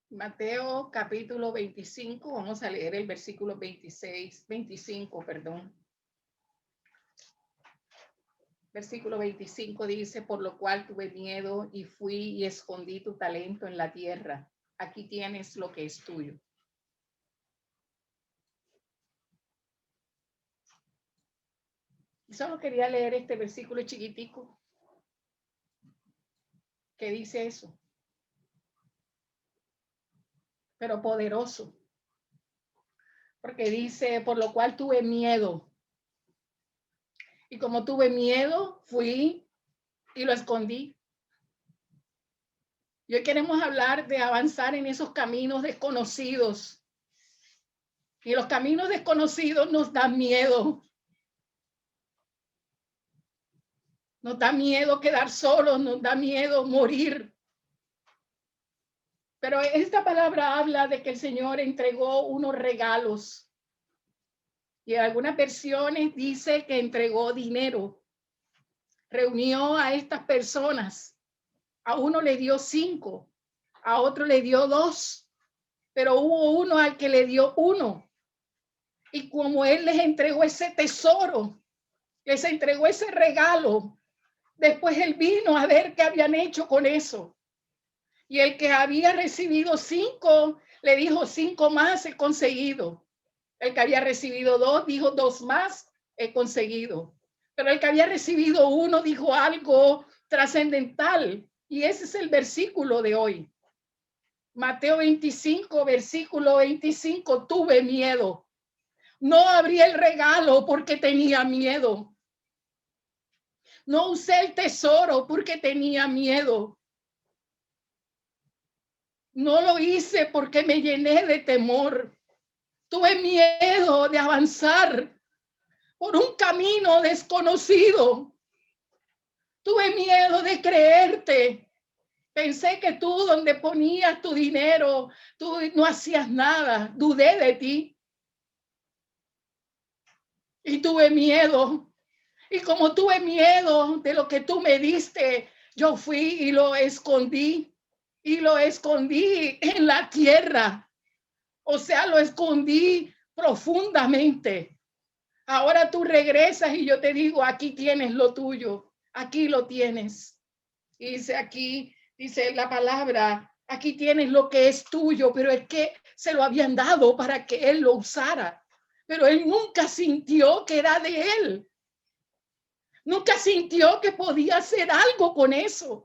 Mateo capítulo 25, vamos a leer el versículo 25, perdón. Versículo 25 dice, por lo cual tuve miedo y fui y escondí tu talento en la tierra. Aquí tienes lo que es tuyo. Y solo quería leer este versículo chiquitico que dice eso, pero poderoso. Porque dice, por lo cual tuve miedo. Y como tuve miedo, fui y lo escondí. Y hoy queremos hablar de avanzar en esos caminos desconocidos. Y los caminos desconocidos nos dan miedo. Nos da miedo quedar solos, nos da miedo morir. Pero esta palabra habla de que el Señor entregó unos regalos. Y en algunas versiones dice que entregó dinero. Reunió a estas personas. A uno le dio 5, a otro le dio 2, pero hubo uno al que le dio 1. Y como él les entregó ese tesoro, les entregó ese regalo, después él vino a ver qué habían hecho con eso. Y el que había recibido 5, le dijo 5 más he conseguido. El que había recibido 2, dijo 2 más he conseguido. Pero el que había recibido 1 dijo algo trascendental. Y ese es el versículo de hoy. Mateo 25, versículo 25, tuve miedo. No abrí el regalo porque tenía miedo. No usé el tesoro porque tenía miedo. No lo hice porque me llené de temor. Tuve miedo de avanzar por un camino desconocido. Tuve miedo de creerte. Pensé que tú, donde ponías tu dinero, tú no hacías nada. Dudé de ti. Y tuve miedo. Y como tuve miedo de lo que tú me diste, yo fui y lo escondí. Y lo escondí en la tierra. O sea, lo escondí profundamente. Ahora tú regresas y yo te digo, aquí tienes lo tuyo. Aquí lo tienes. Y dice aquí, dice la palabra, aquí tienes lo que es tuyo, pero es que se lo habían dado para que él lo usara. Pero él nunca sintió que era de él. Nunca sintió que podía hacer algo con eso.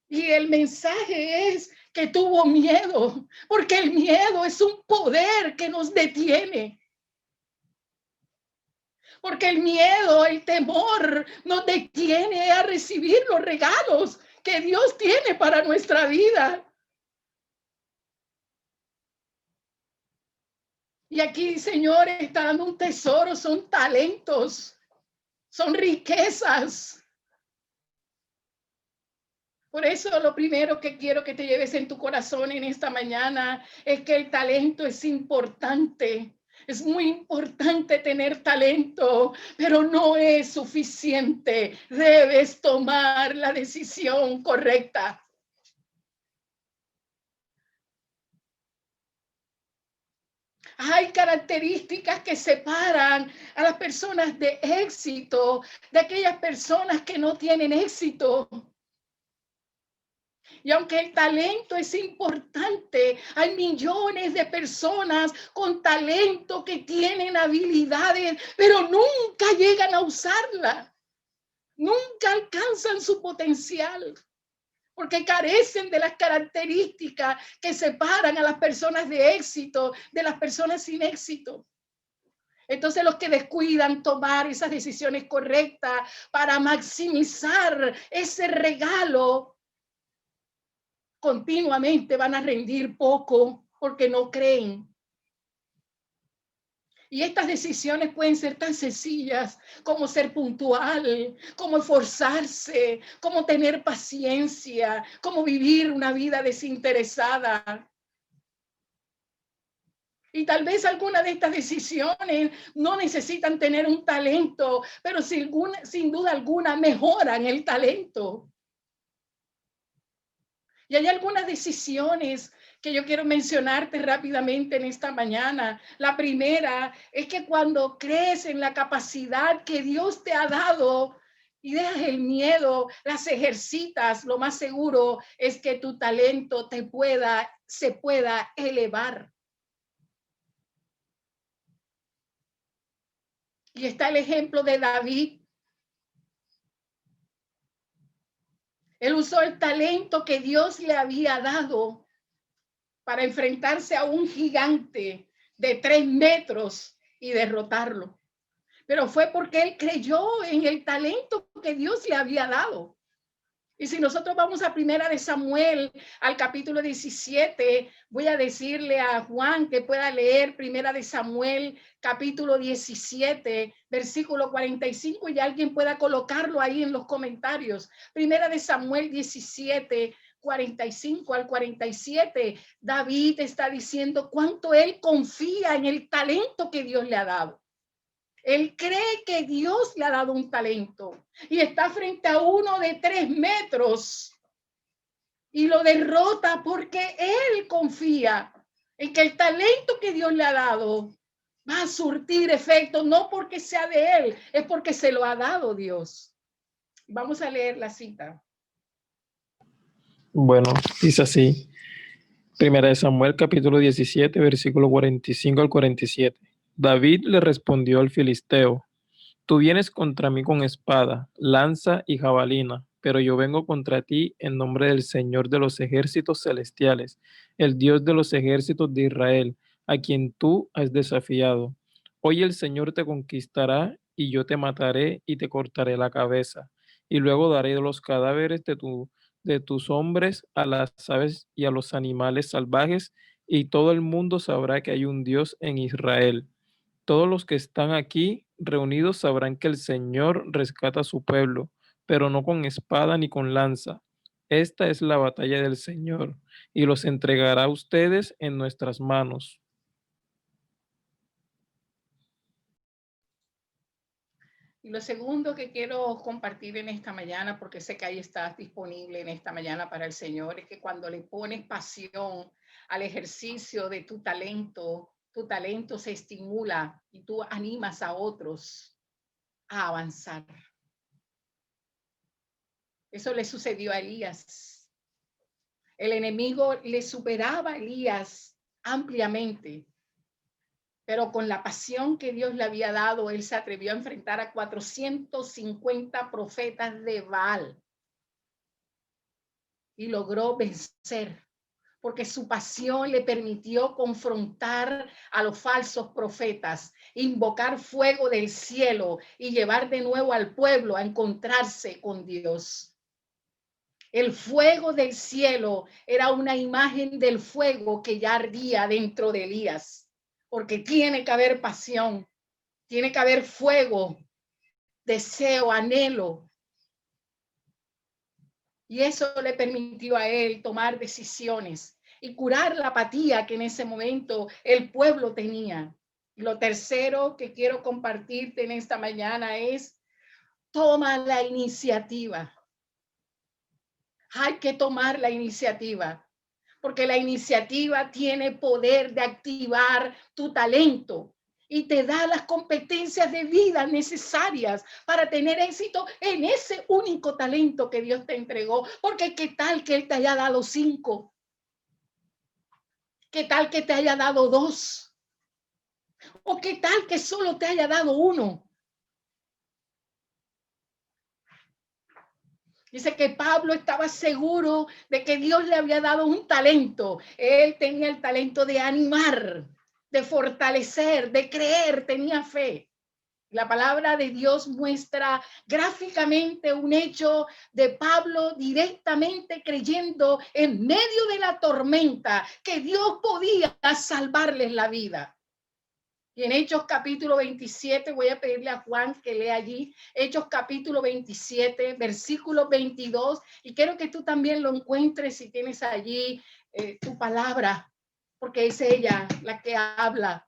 Y el mensaje es que tuvo miedo, porque el miedo es un poder que nos detiene. Porque el miedo, el temor nos detiene a recibir los regalos que Dios tiene para nuestra vida. Y aquí, Señor, está dando un tesoro, son talentos, son riquezas. Por eso lo primero que quiero que te lleves en tu corazón en esta mañana es que el talento es importante. Es muy importante tener talento, pero no es suficiente. Debes tomar la decisión correcta. Hay características que separan a las personas de éxito de aquellas personas que no tienen éxito. Y aunque el talento es importante, hay millones de personas con talento que tienen habilidades, pero nunca llegan a usarla. Nunca alcanzan su potencial, porque carecen de las características que separan a las personas de éxito de las personas sin éxito. Entonces los que descuidan tomar esas decisiones correctas para maximizar ese regalo, continuamente van a rendir poco porque no creen. Y estas decisiones pueden ser tan sencillas como ser puntual, como esforzarse, como tener paciencia, como vivir una vida desinteresada. Y tal vez algunas de estas decisiones no necesitan tener un talento, pero sin duda alguna mejoran el talento. Y hay algunas decisiones que yo quiero mencionarte rápidamente en esta mañana. La primera es que cuando crees en la capacidad que Dios te ha dado y dejas el miedo, las ejercitas, lo más seguro es que tu talento se pueda elevar. Y está el ejemplo de David. Él usó el talento que Dios le había dado para enfrentarse a un gigante de 3 metros y derrotarlo. Pero fue porque él creyó en el talento que Dios le había dado. Y si nosotros vamos a Primera de Samuel, al capítulo 17, voy a decirle a Juan que pueda leer Primera de Samuel, capítulo 17, versículo 45, y alguien pueda colocarlo ahí en los comentarios. Primera de Samuel 17, 45 al 47, David está diciendo cuánto él confía en el talento que Dios le ha dado. Él cree que Dios le ha dado un talento y está frente a uno de 3 metros y lo derrota porque él confía en que el talento que Dios le ha dado va a surtir efecto, no porque sea de él, es porque se lo ha dado Dios. Vamos a leer la cita. Bueno, dice así. Primera de Samuel, capítulo 17, versículo 45 al 47. David le respondió al filisteo: Tú vienes contra mí con espada, lanza y jabalina, pero yo vengo contra ti en nombre del Señor de los ejércitos celestiales, el Dios de los ejércitos de Israel, a quien tú has desafiado. Hoy el Señor te conquistará y yo te mataré y te cortaré la cabeza, y luego daré los cadáveres de tus hombres a las aves y a los animales salvajes, y todo el mundo sabrá que hay un Dios en Israel. Todos los que están aquí reunidos sabrán que el Señor rescata a su pueblo, pero no con espada ni con lanza. Esta es la batalla del Señor, y los entregará a ustedes en nuestras manos. Y lo segundo que quiero compartir en esta mañana, porque sé que ahí estás disponible en esta mañana para el Señor, es que cuando le pones pasión al ejercicio de tu talento se estimula y tú animas a otros a avanzar. Eso le sucedió a Elías. El enemigo le superaba a Elías ampliamente, pero con la pasión que Dios le había dado, él se atrevió a enfrentar a 450 profetas de Baal y logró vencer, porque su pasión le permitió confrontar a los falsos profetas, invocar fuego del cielo y llevar de nuevo al pueblo a encontrarse con Dios. El fuego del cielo era una imagen del fuego que ya ardía dentro de Elías, porque tiene que haber pasión, tiene que haber fuego, deseo, anhelo. Y eso le permitió a él tomar decisiones y curar la apatía que en ese momento el pueblo tenía. Y lo tercero que quiero compartirte en esta mañana es: toma la iniciativa. Hay que tomar la iniciativa, porque la iniciativa tiene poder de activar tu talento y te da las competencias de vida necesarias para tener éxito en ese único talento que Dios te entregó. Porque qué tal que Él te haya dado 5, qué tal que te haya dado 2, o qué tal que solo te haya dado 1. Dice que Pablo estaba seguro de que Dios le había dado un talento. Él tenía el talento de animar, de fortalecer, de creer, tenía fe. La palabra de Dios muestra gráficamente un hecho de Pablo directamente creyendo en medio de la tormenta que Dios podía salvarles la vida. Y en Hechos capítulo 27, voy a pedirle a Juan que lea allí, Hechos capítulo 27, versículo 22, y quiero que tú también lo encuentres si tienes allí tu palabra, porque es ella la que habla.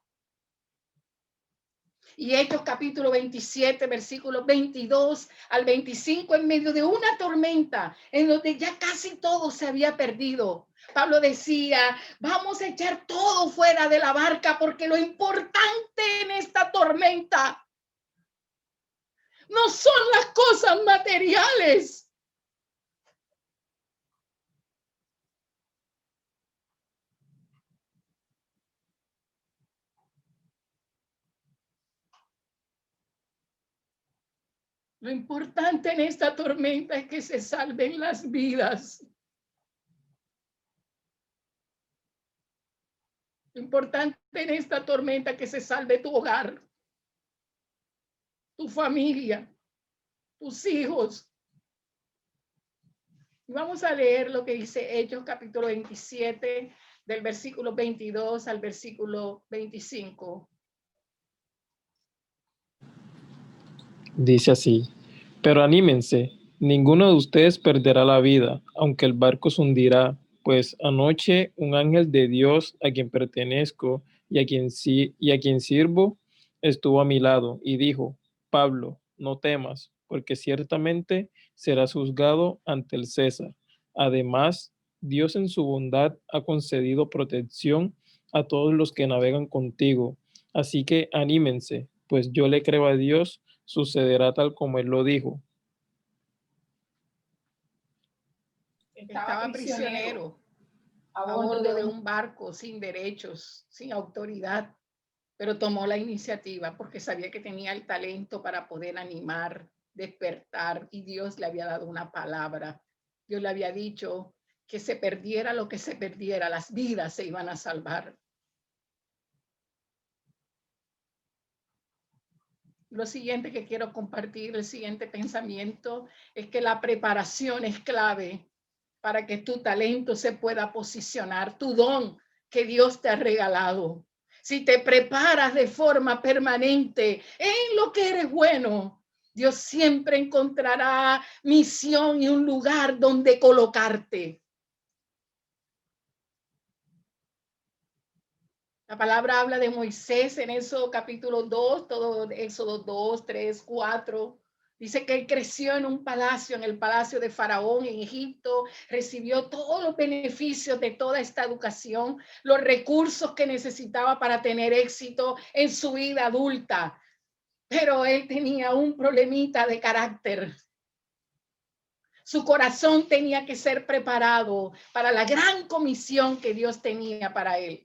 Y Hechos capítulo 27, versículos 22 al 25, en medio de una tormenta en donde ya casi todo se había perdido, Pablo decía, vamos a echar todo fuera de la barca porque lo importante en esta tormenta no son las cosas materiales. Lo importante en esta tormenta es que se salven las vidas. Lo importante en esta tormenta es que se salve tu hogar, tu familia, tus hijos. Vamos a leer lo que dice Hechos capítulo 27, del versículo 22 al versículo 25. Dice así: pero anímense, ninguno de ustedes perderá la vida, aunque el barco se hundirá, pues anoche un ángel de Dios a quien pertenezco y a quien sirvo estuvo a mi lado y dijo: Pablo, no temas, porque ciertamente serás juzgado ante el César. Además, Dios en su bondad ha concedido protección a todos los que navegan contigo. Así que anímense, pues yo le creo a Dios, sucederá tal como él lo dijo. Estaba prisionero a bordo de un barco sin derechos, sin autoridad, pero tomó la iniciativa porque sabía que tenía el talento para poder animar, despertar, y Dios le había dado una palabra. Dios le había dicho que se perdiera lo que se perdiera, las vidas se iban a salvar. Lo siguiente que quiero compartir, el siguiente pensamiento, es que la preparación es clave para que tu talento se pueda posicionar, tu don que Dios te ha regalado. Si te preparas de forma permanente en lo que eres bueno, Dios siempre encontrará misión y un lugar donde colocarte. La palabra habla de Moisés en Éxodo capítulo 2, todo Éxodo 2, 3, 4. Dice que él creció en un palacio, en el palacio de Faraón en Egipto, recibió todos los beneficios de toda esta educación, los recursos que necesitaba para tener éxito en su vida adulta. Pero él tenía un problemita de carácter. Su corazón tenía que ser preparado para la gran comisión que Dios tenía para él.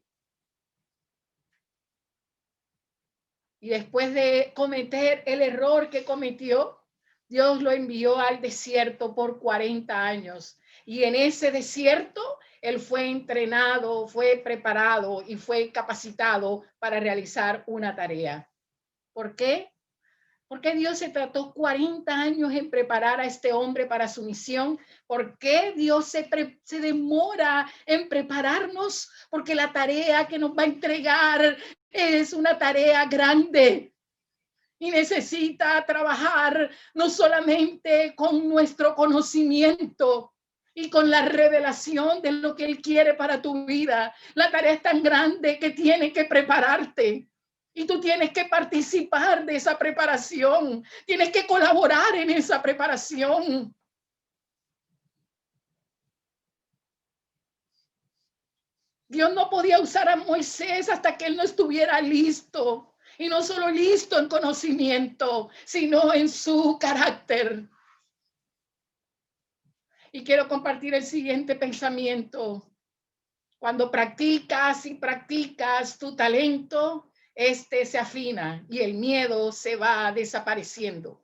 Y después de cometer el error que cometió, Dios lo envió al desierto por 40 años. Y en ese desierto, él fue entrenado, fue preparado y fue capacitado para realizar una tarea. ¿Por qué? ¿Por qué Dios se trató 40 años en preparar a este hombre para su misión? ¿Por qué Dios se demora en prepararnos? Porque la tarea que nos va a entregar es una tarea grande y necesita trabajar no solamente con nuestro conocimiento y con la revelación de lo que Él quiere para tu vida. La tarea es tan grande que tiene que prepararte. Y tú tienes que participar de esa preparación, tienes que colaborar en esa preparación. Dios no podía usar a Moisés hasta que él no estuviera listo. Y no solo listo en conocimiento, sino en su carácter. Y quiero compartir el siguiente pensamiento. Cuando practicas y practicas tu talento, este se afina y el miedo se va desapareciendo.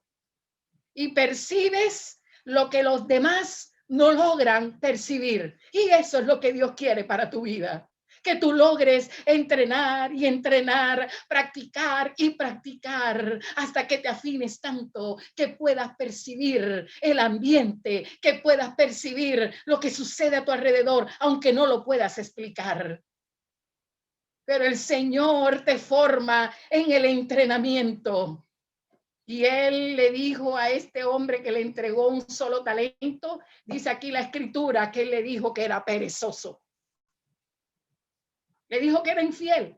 Y percibes lo que los demás no logran percibir. Y eso es lo que Dios quiere para tu vida. Que tú logres entrenar y entrenar, practicar y practicar hasta que te afines tanto que puedas percibir el ambiente, que puedas percibir lo que sucede a tu alrededor, aunque no lo puedas explicar. Pero el Señor te forma en el entrenamiento. Y él le dijo a este hombre que le entregó un solo talento, dice aquí la escritura que él le dijo que era perezoso. Le dijo que era infiel.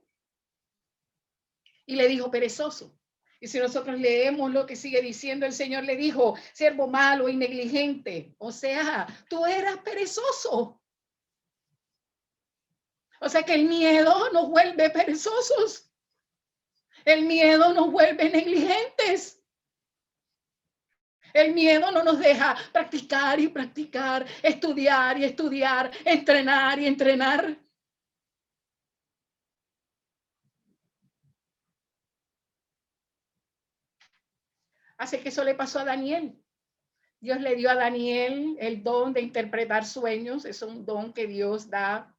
Y le dijo perezoso. Y si nosotros leemos lo que sigue diciendo, el Señor le dijo, siervo malo y negligente. O sea, tú eras perezoso. O sea que el miedo nos vuelve perezosos. El miedo nos vuelve negligentes. El miedo no nos deja practicar y practicar, estudiar y estudiar, entrenar y entrenar. Así que eso le pasó a Daniel. Dios le dio a Daniel el don de interpretar sueños. Es un don que Dios da,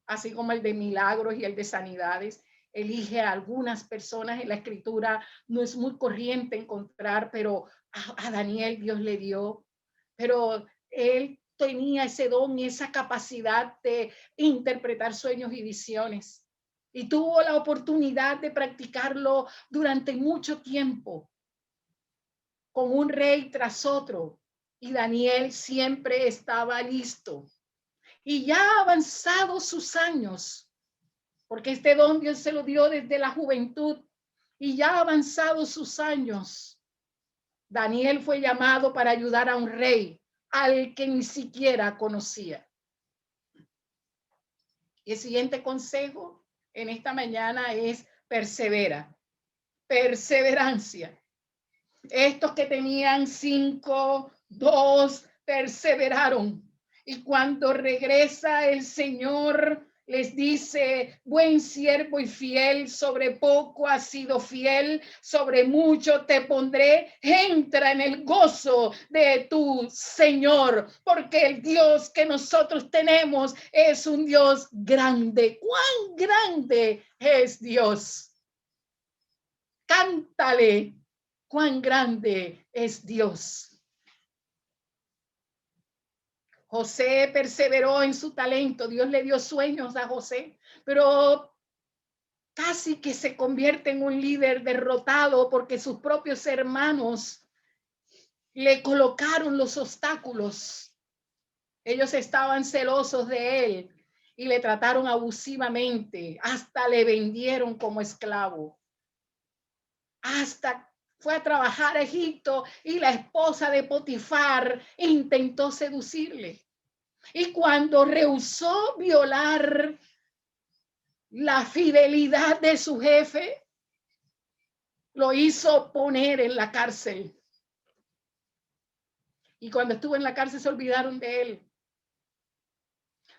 así como el de milagros y el de sanidades. Elige a algunas personas en la escritura. No es muy corriente encontrar, pero a Daniel Dios le dio. Pero él tenía ese don y esa capacidad de interpretar sueños y visiones. Y tuvo la oportunidad de practicarlo durante mucho tiempo, con un rey tras otro. Y Daniel siempre estaba listo. Y ya avanzados sus años, porque este don Dios se lo dio desde la juventud, y ya avanzados sus años, Daniel fue llamado para ayudar a un rey al que ni siquiera conocía. Y el siguiente consejo en esta mañana es persevera, perseverancia. Estos que tenían 5, 2, perseveraron. Y cuando regresa el Señor, les dice, buen siervo y fiel, sobre poco has sido fiel, sobre mucho te pondré, entra en el gozo de tu Señor, porque el Dios que nosotros tenemos es un Dios grande. ¿Cuán grande es Dios? Cántale. Cuán grande es Dios. José perseveró en su talento. Dios le dio sueños a José, pero casi que se convierte en un líder derrotado porque sus propios hermanos le colocaron los obstáculos. Ellos estaban celosos de él y le trataron abusivamente, hasta le vendieron como esclavo. Hasta fue a trabajar a Egipto y la esposa de Potifar intentó seducirle. Y cuando rehusó violar la fidelidad de su jefe, lo hizo poner en la cárcel. Y cuando estuvo en la cárcel se olvidaron de él.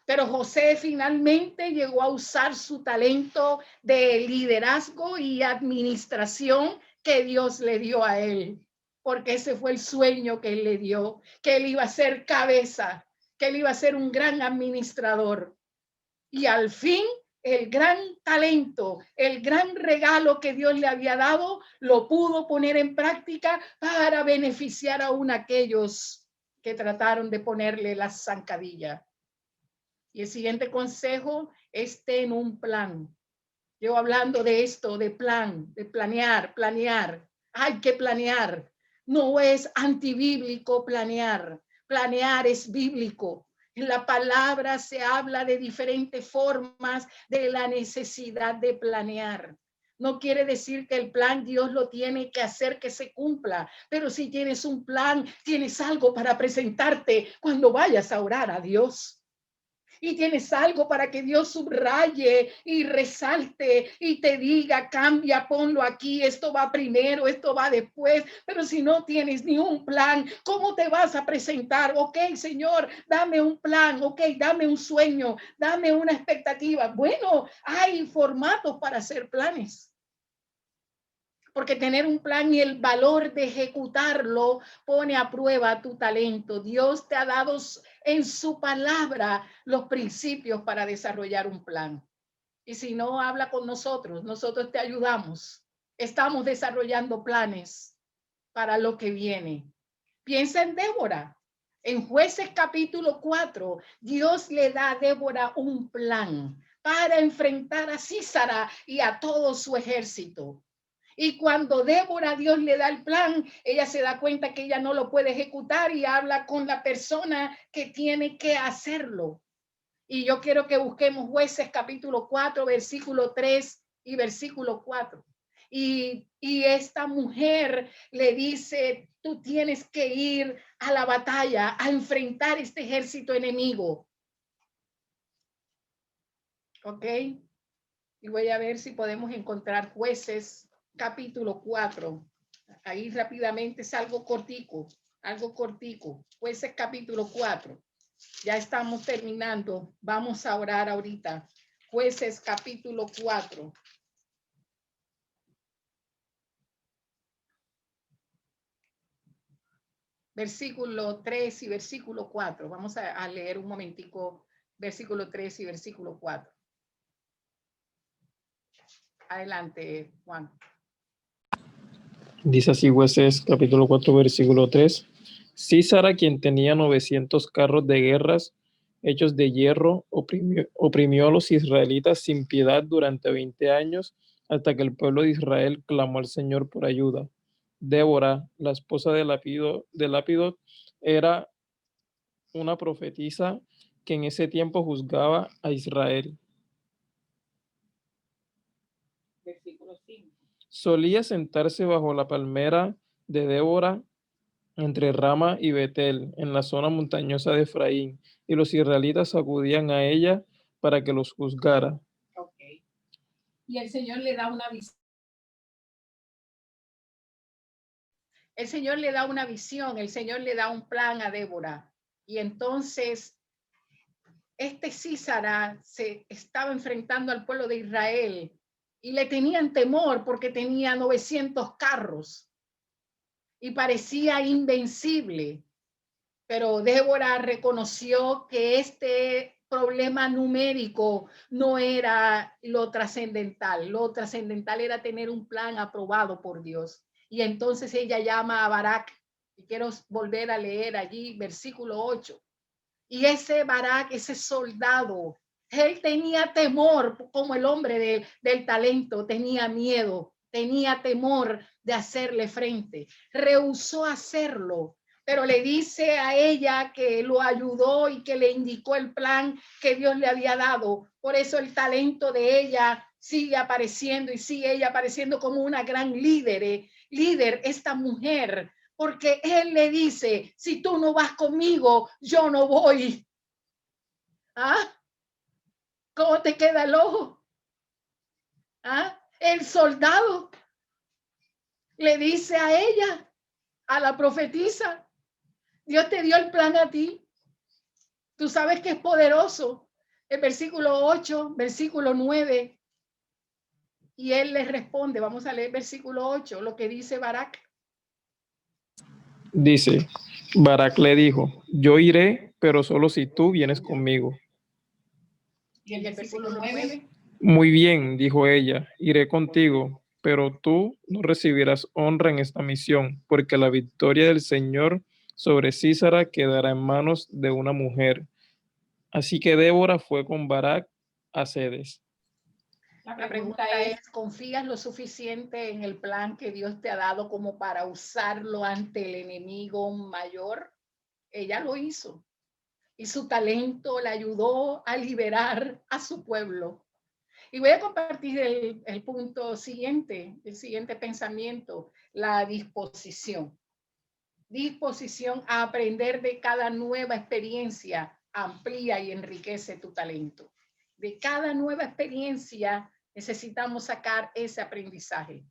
Pero José finalmente llegó a usar su talento de liderazgo y administración que Dios le dio a él, porque ese fue el sueño que él le dio, que él iba a ser cabeza, que él iba a ser un gran administrador. Y al fin, el gran talento, el gran regalo que Dios le había dado, lo pudo poner en práctica para beneficiar aún a aquellos que trataron de ponerle la zancadilla. Y el siguiente consejo es ten un plan. Yo hablando de esto, de plan, de planear. Hay que planear. No es antibíblico planear. Planear es bíblico. En la palabra se habla de diferentes formas de la necesidad de planear. No quiere decir que el plan Dios lo tiene que hacer que se cumpla, pero si tienes un plan, tienes algo para presentarte cuando vayas a orar a Dios. Y tienes algo para que Dios subraye y resalte y te diga, cambia, ponlo aquí, esto va primero, esto va después. Pero si no tienes ni un plan, ¿cómo te vas a presentar? Ok, Señor, dame un plan, ok, dame un sueño, dame una expectativa. Bueno, hay formatos para hacer planes. Porque tener un plan y el valor de ejecutarlo pone a prueba tu talento. Dios te ha dado en su palabra los principios para desarrollar un plan. Y si no, habla con nosotros, nosotros te ayudamos. Estamos desarrollando planes para lo que viene. Piensa en Débora. En Jueces capítulo 4, Dios le da a Débora un plan para enfrentar a Sísara y a todo su ejército. Y cuando Débora, Dios le da el plan, ella se da cuenta que ella no lo puede ejecutar y habla con la persona que tiene que hacerlo. Y yo quiero que busquemos Jueces capítulo 4, versículo 3 y versículo 4. Y esta mujer le dice, tú tienes que ir a la batalla, a enfrentar este ejército enemigo. ¿Ok? Y voy a ver si podemos encontrar Jueces capítulo 4. Ahí rápidamente es algo cortico, algo cortico. Jueces capítulo 4. Ya estamos terminando. Vamos a orar ahorita. Jueces capítulo 4. Versículo 3 y versículo 4. Vamos a leer un momentico versículo 3 y versículo 4. Adelante, Juan. Dice así Jueces capítulo 4 versículo 3. Císara, quien tenía 900 carros de guerras hechos de hierro, oprimió a los israelitas sin piedad durante 20 años hasta que el pueblo de Israel clamó al Señor por ayuda. Débora, la esposa de Lápido, era una profetisa que en ese tiempo juzgaba a Israel. Versículo 5. Solía sentarse bajo la palmera de Débora entre Rama y Betel, en la zona montañosa de Efraín, y los israelitas acudían a ella para que los juzgara. Okay. Y el Señor le da una visión. El Señor le da una visión, el Señor le da un plan a Débora. Y entonces, Císara se estaba enfrentando al pueblo de Israel y le tenían temor porque tenía 900 carros y parecía invencible. Pero Débora reconoció que este problema numérico no era lo trascendental. Lo trascendental era tener un plan aprobado por Dios. Y entonces ella llama a Barak, y quiero volver a leer allí, versículo 8. Y ese Barak, ese soldado, él tenía temor, como el hombre del talento, tenía miedo, tenía temor de hacerle frente. Rehusó hacerlo, pero le dice a ella que lo ayudó y que le indicó el plan que Dios le había dado. Por eso el talento de ella sigue apareciendo y sigue ella apareciendo como una gran líder, esta mujer, porque él le dice, si tú no vas conmigo, yo no voy. ¿Ah? ¿Cómo te queda el ojo? ¿Ah? El soldado le dice a ella, a la profetisa, Dios te dio el plan a ti. Tú sabes que es poderoso. El versículo 8, versículo 9. Y él le responde, vamos a leer versículo 8, lo que dice Barak. Dice, Barak le dijo, yo iré, pero solo si tú vienes conmigo. Y el versículo 9. Muy bien, dijo ella, iré contigo, pero tú no recibirás honra en esta misión, porque la victoria del Señor sobre Císara quedará en manos de una mujer. Así que Débora fue con Barak a Cedes. La pregunta es, ¿confías lo suficiente en el plan que Dios te ha dado como para usarlo ante el enemigo mayor? Ella lo hizo y su talento le ayudó a liberar a su pueblo. Y voy a compartir el punto siguiente, el siguiente pensamiento, la disposición. Disposición a aprender de cada nueva experiencia, amplía y enriquece tu talento. De cada nueva experiencia necesitamos sacar ese aprendizaje.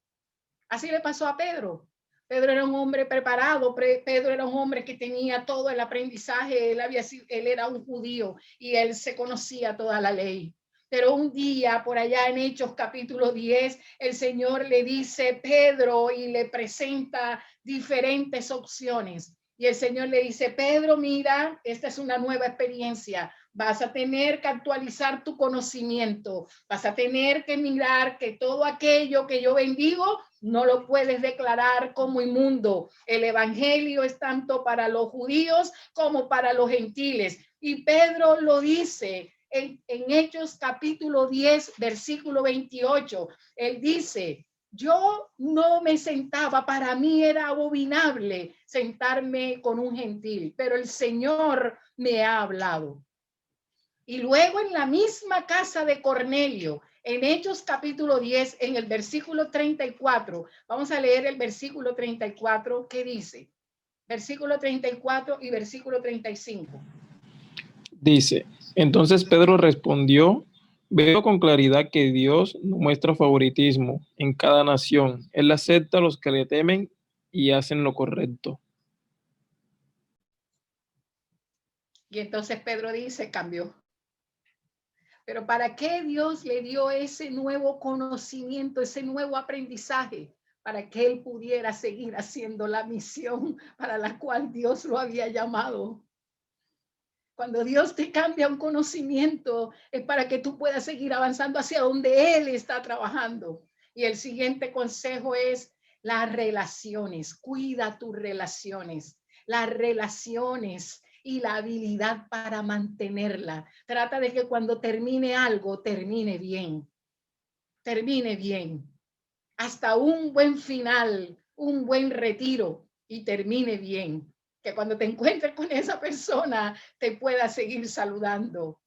Así le pasó a Pedro. Pedro era un hombre preparado, Pedro era un hombre que tenía todo el aprendizaje, él era un judío y él se conocía toda la ley. Pero un día, por allá en Hechos capítulo 10, el Señor le dice Pedro y le presenta diferentes opciones. Y el Señor le dice, Pedro, mira, esta es una nueva experiencia. Vas a tener que actualizar tu conocimiento. Vas a tener que mirar que todo aquello que yo bendigo no lo puedes declarar como inmundo. El evangelio es tanto para los judíos como para los gentiles. Y Pedro lo dice en Hechos capítulo 10, versículo 28. Él dice, yo no me sentaba, para mí era abominable sentarme con un gentil, pero el Señor me ha hablado. Y luego en la misma casa de Cornelio, en Hechos capítulo 10, en el versículo 34, vamos a leer el versículo 34, ¿qué dice? Versículo 34 y versículo 35. Dice, entonces Pedro respondió, veo con claridad que Dios no muestra favoritismo en cada nación. Él acepta a los que le temen y hacen lo correcto. Y entonces Pedro dice, cambió. Pero ¿para qué Dios le dio ese nuevo conocimiento, ese nuevo aprendizaje? Para que él pudiera seguir haciendo la misión para la cual Dios lo había llamado. Cuando Dios te cambia un conocimiento, es para que tú puedas seguir avanzando hacia donde Él está trabajando. Y el siguiente consejo es las relaciones. Cuida tus relaciones. Las relaciones y la habilidad para mantenerla. Trata de que cuando termine algo, termine bien. Termine bien. Hasta un buen final, un buen retiro y termine bien. Que cuando te encuentres con esa persona te pueda seguir saludando.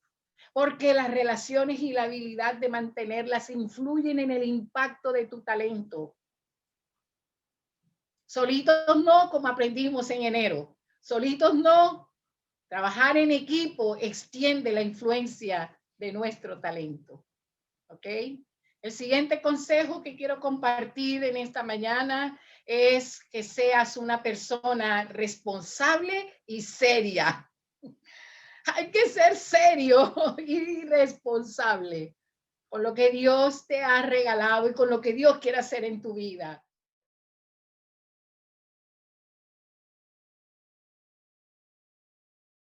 Porque las relaciones y la habilidad de mantenerlas influyen en el impacto de tu talento. Solitos no, como aprendimos en enero. Solitos no. Trabajar en equipo extiende la influencia de nuestro talento. ¿Ok? El siguiente consejo que quiero compartir en esta mañana es que seas una persona responsable y seria. Hay que ser serio y responsable con lo que Dios te ha regalado y con lo que Dios quiere hacer en tu vida.